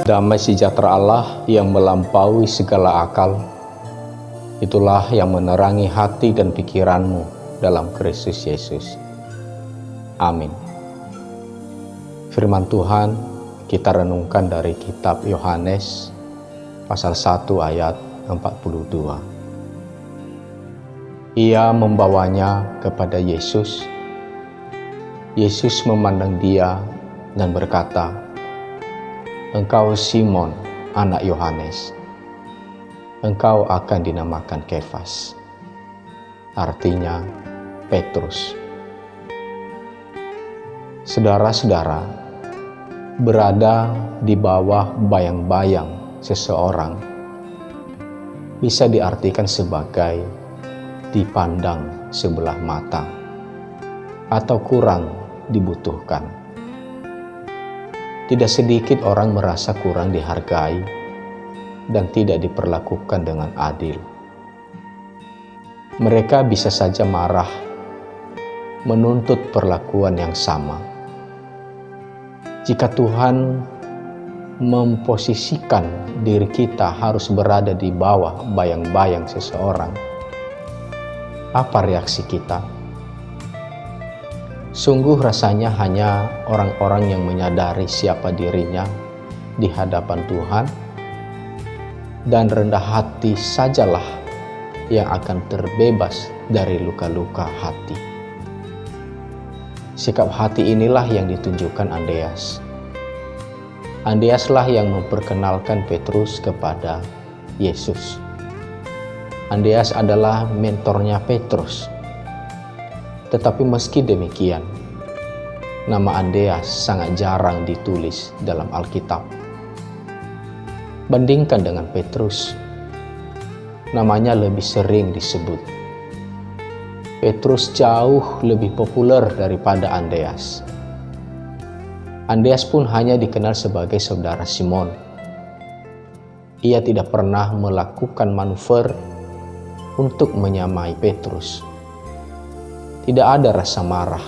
Damai sejahtera Allah yang melampaui segala akal, itulah yang menerangi hati dan pikiranmu dalam Kristus Yesus. Amin. Firman Tuhan kita renungkan dari kitab Yohanes pasal 1 ayat 42. Ia membawanya kepada Yesus. Yesus memandang dia dan berkata, "Engkau Simon, anak Yohanes. Engkau akan dinamakan Kefas." Artinya Petrus. Saudara-saudara, berada di bawah bayang-bayang seseorang bisa diartikan sebagai dipandang sebelah mata atau kurang dibutuhkan. Tidak sedikit orang merasa kurang dihargai dan tidak diperlakukan dengan adil. Mereka bisa saja marah, menuntut perlakuan yang sama. Jika Tuhan memposisikan diri kita harus berada di bawah bayang-bayang seseorang, apa reaksi kita? Sungguh rasanya hanya orang-orang yang menyadari siapa dirinya di hadapan Tuhan dan rendah hati sajalah yang akan terbebas dari luka-luka hati. Sikap hati inilah yang ditunjukkan Andreas. Andreaslah yang memperkenalkan Petrus kepada Yesus. Andreas adalah mentornya Petrus. Tetapi meski demikian, nama Andreas sangat jarang ditulis dalam Alkitab. Bandingkan dengan Petrus, namanya lebih sering disebut. Petrus jauh lebih populer daripada Andreas. Andreas pun hanya dikenal sebagai saudara Simon. Ia tidak pernah melakukan manuver untuk menyamai Petrus. Tidak ada rasa marah,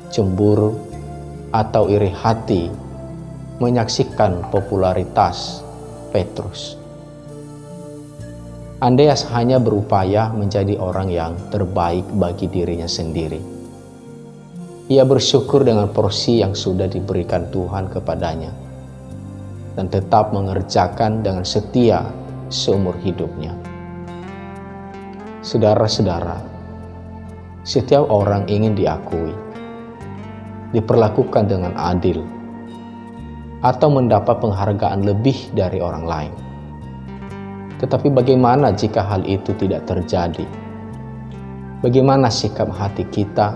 cemburu, atau iri hati menyaksikan popularitas Petrus. Andreas hanya berupaya menjadi orang yang terbaik bagi dirinya sendiri. Ia bersyukur dengan porsi yang sudah diberikan Tuhan kepadanya dan tetap mengerjakan dengan setia seumur hidupnya. Saudara-saudara, setiap orang ingin diakui, diperlakukan dengan adil, atau mendapat penghargaan lebih dari orang lain. Tetapi bagaimana jika hal itu tidak terjadi? Bagaimana sikap hati kita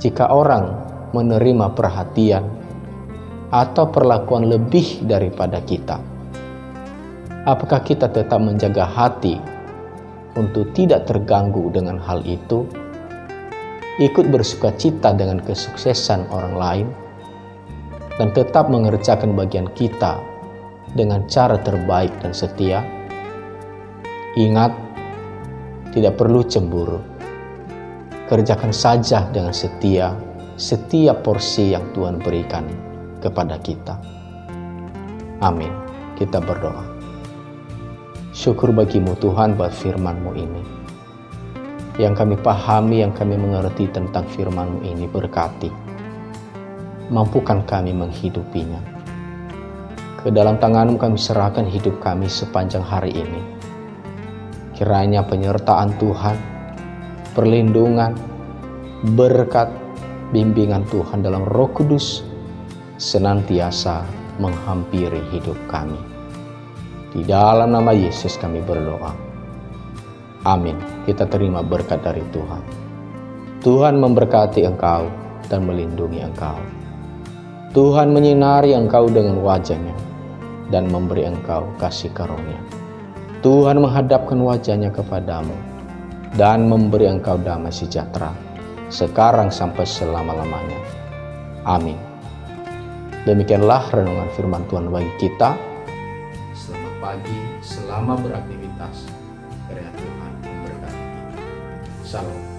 jika orang menerima perhatian atau perlakuan lebih daripada kita? Apakah kita tetap menjaga hati untuk tidak terganggu dengan hal itu, ikut bersukacita dengan kesuksesan orang lain, dan tetap mengerjakan bagian kita dengan cara terbaik dan setia? Ingat, tidak perlu cemburu. Kerjakan saja dengan setia setiap porsi yang Tuhan berikan kepada kita. Amin. Kita berdoa. Syukur bagimu Tuhan buat firman-Mu ini. Yang kami pahami, yang kami mengerti tentang firman-Mu ini, berkati. Mampukan kami menghidupinya. Ke dalam tangan-Mu kami serahkan hidup kami sepanjang hari ini. Kiranya penyertaan Tuhan, perlindungan, berkat, bimbingan Tuhan dalam Roh Kudus senantiasa menghampiri hidup kami. Di dalam nama Yesus kami berdoa. Amin. Kita terima berkat dari Tuhan. Tuhan memberkati engkau dan melindungi engkau. Tuhan menyinari engkau dengan wajah-Nya dan memberi engkau kasih karunia. Tuhan menghadapkan wajah-Nya kepadamu dan memberi engkau damai sejahtera sekarang sampai selama-lamanya. Amin. Demikianlah renungan firman Tuhan bagi kita. Selamat pagi, selamat beraktivitas. Kiranya Tuhan memberkati kita. Shalom.